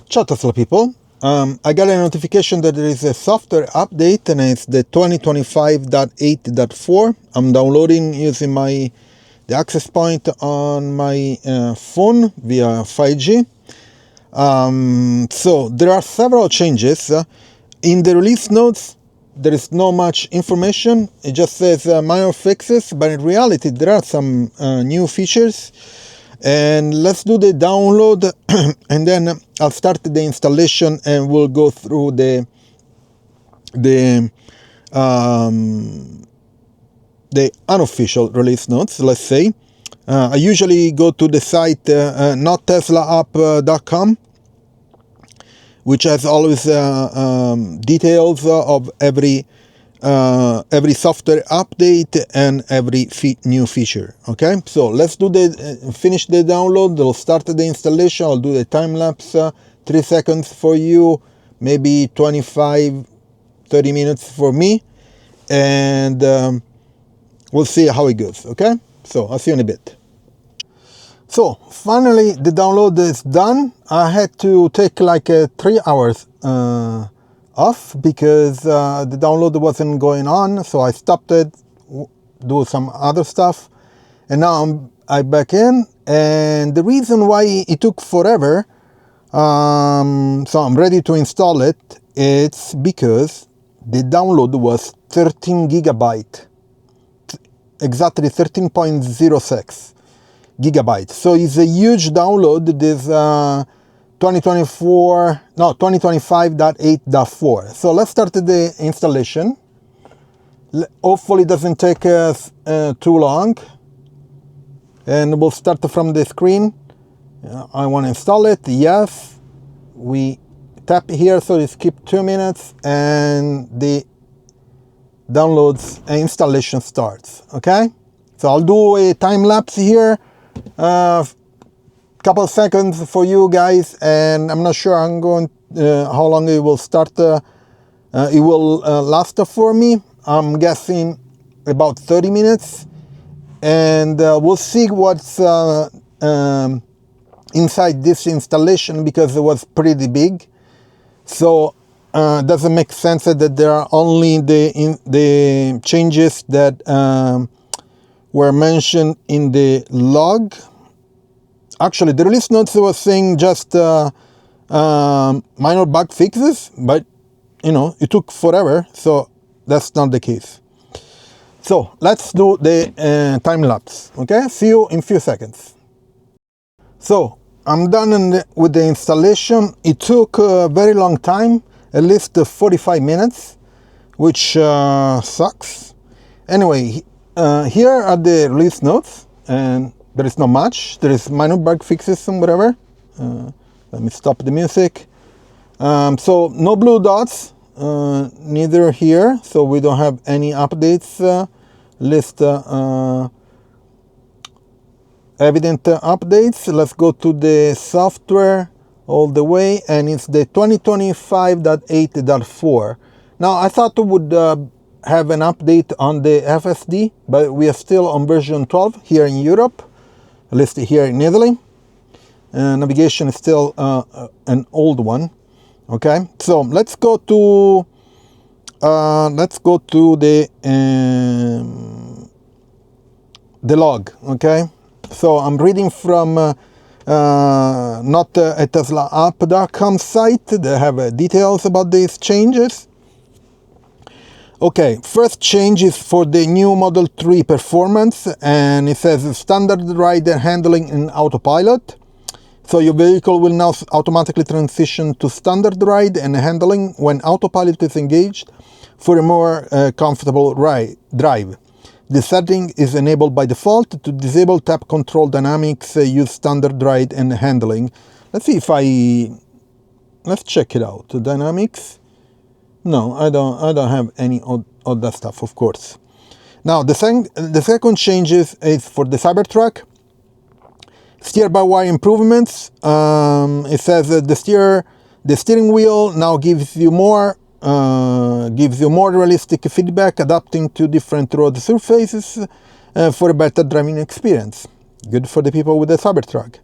Ciao Tesla people. I got a notification that there is a software update and it's the 2025.8.4. I'm downloading using the access point on my phone via 5G. So there are several changes. In the release notes, there is not much information. It just says minor fixes, but in reality there are some new features. And let's do the download and then I'll start the installation and we'll go through the unofficial release notes, let's say. I usually go to the site notteslaapp.com, which has always details of every software update and every new feature. Okay, so let's do finish the download. We'll start the installation. I'll do the time lapse, 3 seconds for you, maybe 25-30 minutes for me, and we'll see how it goes. Okay, so I'll see you in a bit. So finally the download is done. I had to take like 3 hours off because the download wasn't going on, so I stopped it, do some other stuff, and now I'm back in. And the reason why it took forever, so I'm ready to install it, it's because the download was 13 gigabyte, exactly 13.06 gigabytes. So it's a huge download. This 2025.8.4. So let's start the installation. Hopefully it doesn't take us too long. And we'll start from the screen. I want to install it. Yes. We tap here, so it skips 2 minutes and the downloads and installation starts. Okay. So I'll do a time lapse here. Couple of seconds for you guys, and I'm not sure how long it will start. It will last for me. I'm guessing about 30 minutes, and we'll see what's inside this installation because it was pretty big. So it doesn't make sense that there are only the changes that were mentioned in the log. Actually, the release notes was saying just minor bug fixes, but it took forever, so that's not the case. So let's do the time lapse. Okay, see you in a few seconds. So I'm done with the installation. It took a very long time, at least 45 minutes, which sucks. Anyway, here are the release notes, and there is not much. There is minor bug fixes and whatever. Let me stop the music. So no blue dots, neither here. So we don't have any updates. List evident updates. Let's go to the software all the way, and it's the 2025.8.4. Now I thought it would have an update on the FSD, but we are still on version 12 here in Europe. Listed here in Italy. Navigation is still an old one. Okay, so let's go to the log. Okay, so I'm reading from not a TeslaApp.com site. They have details about these changes. Okay, first change is for the new Model 3 performance, and it says standard ride handling in Autopilot. So your vehicle will now automatically transition to standard ride and handling when Autopilot is engaged for a more comfortable drive. The setting is enabled by default. To disable tap control dynamics, use standard ride and handling. Let's see if let's check it out. Dynamics. No, I don't have any of that stuff, of course. Now the second change is for the Cybertruck. Steer-by-wire improvements. It says that the steering wheel now gives you more realistic feedback, adapting to different road surfaces for a better driving experience. Good for the people with the Cybertruck.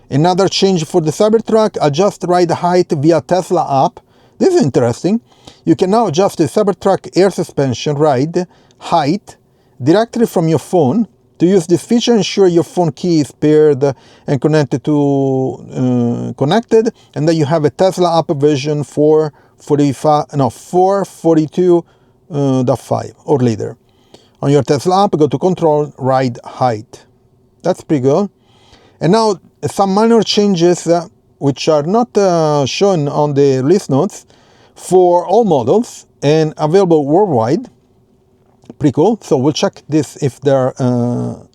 Another change for the Cybertruck, adjust ride height via Tesla app. This is interesting. You can now adjust the Cybertruck air suspension ride height directly from your phone. To use this feature, ensure your phone key is paired and connected, and then you have a Tesla app version 442.5 or later. On your Tesla app, go to control ride height. That's pretty good. And now some minor changes which are not shown on the release notes for all models and available worldwide. Pretty cool. So we'll check this if they're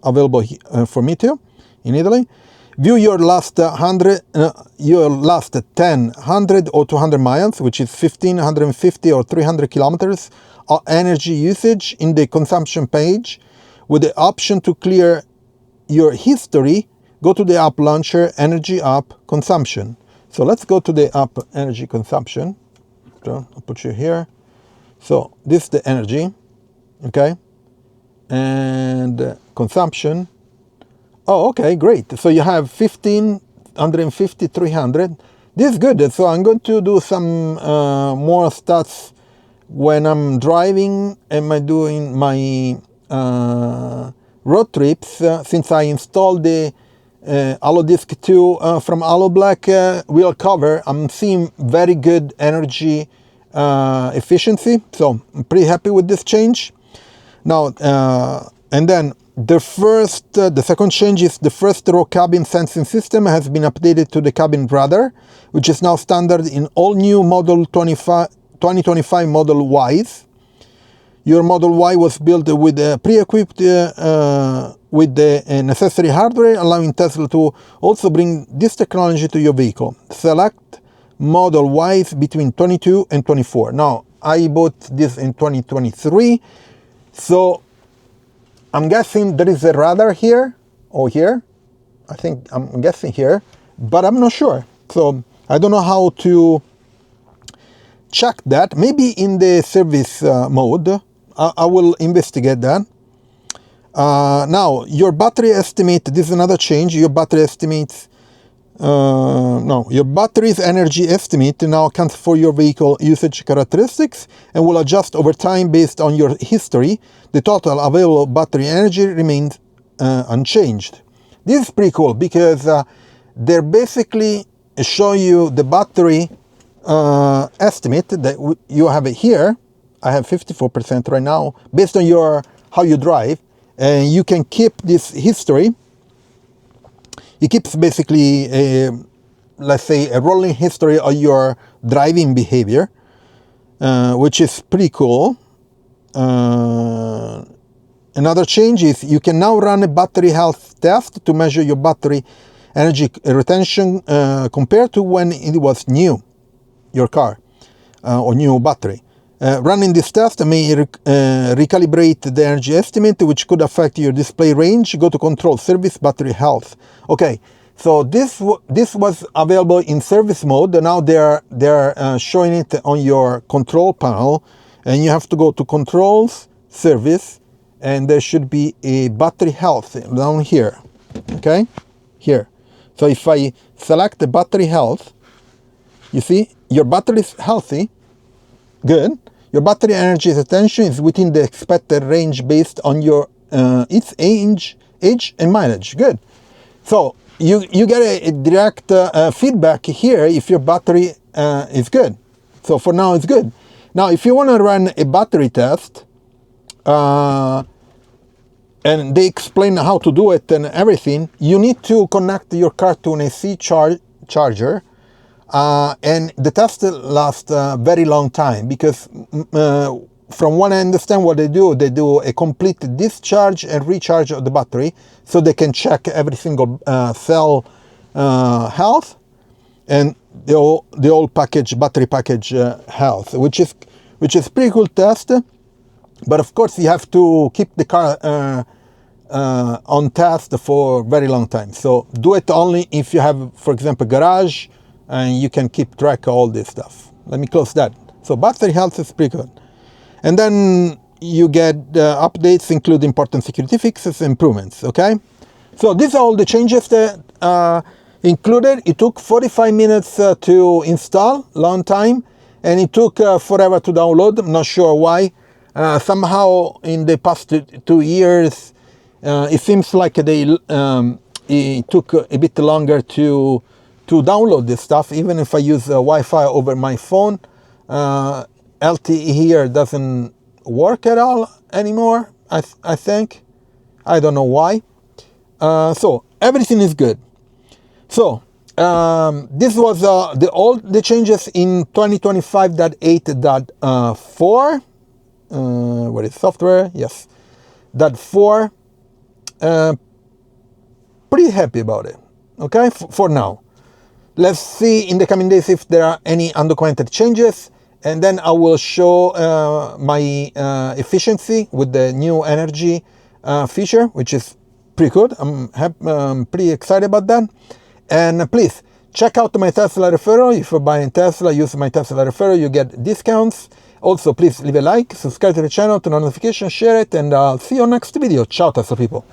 available for me too in Italy. View your last 10, 100 or 200 miles, which is 15, 150 or 300 kilometers of energy usage in the consumption page. With the option to clear your history, go to the app launcher, energy app consumption. So let's go to the app energy consumption. So I'll put you here. So this is the energy, okay? And consumption. Oh, okay, great. So you have 15, 150, 300. This is good. So I'm going to do some more stats when I'm driving and I'm doing my road trips. Since I installed the Alodisk 2 from AloBlack wheel cover, I'm seeing very good energy efficiency. So I'm pretty happy with this change. Now, and then the second change is the first row cabin sensing system has been updated to the cabin radar, which is now standard in all new Model 2025 Model Ys. Your Model Y was built with pre-equipped with the necessary hardware, allowing Tesla to also bring this technology to your vehicle. Select Model Ys between 22 and 24. Now, I bought this in 2023, so I'm guessing there is a radar here or here. I'm guessing here, but I'm not sure. So I don't know how to check that. Maybe in the service mode. I will investigate that. Now, your battery estimate, this is another change. Your battery estimates, your battery's energy estimate now accounts for your vehicle usage characteristics and will adjust over time based on your history. The total available battery energy remains unchanged. This is pretty cool because they're basically show you the battery estimate that you have it here. I have 54% right now based on how you drive, and you can keep this history. It keeps basically let's say a rolling history of your driving behavior, which is pretty cool. Another change is you can now run a battery health test to measure your battery energy retention compared to when it was new, your car or new battery. Running this test may recalibrate the energy estimate, which could affect your display range. Go to control service battery health. Okay, so this was available in service mode. Now they're showing it on your control panel, and you have to go to controls, service, and there should be a battery health down here. Okay, here. So if I select the battery health, you see your battery is healthy. Good. Your battery energy retention is within the expected range based on your its age and mileage. Good. So you get a direct feedback here if your battery is good. So for now it's good. Now if you want to run a battery test, and they explain how to do it and everything, you need to connect your car to an AC charger. And the test lasts a very long time because from what I understand what they do a complete discharge and recharge of the battery so they can check every single cell health and the whole package, battery package health, which is pretty cool test. But of course you have to keep the car on test for a very long time. So do it only if you have, for example, garage, and you can keep track of all this stuff. Let me close that. So battery health is pretty good. And then you get updates include important security fixes and improvements, okay? So these are all the changes that included. It took 45 minutes to install, long time, and it took forever to download. I'm not sure why. Somehow in the past 2 years, it seems like it took a bit longer to download this stuff. Even if I use Wi-Fi over my phone, LTE here doesn't work at all anymore. I think. I don't know why. So everything is good. So this was the changes in 2025.8.4. What is software? Yes, .4. Pretty happy about it. Okay, for now. Let's see in the coming days if there are any undocumented changes, and then I will show my efficiency with the new energy feature, which is pretty good. I'm pretty excited about that. And please check out my Tesla referral. If you're buying Tesla, use my Tesla referral, you get discounts. Also, please leave a like, subscribe to the channel, turn on notifications, share it, and I'll see you on next video. Ciao, Tesla people.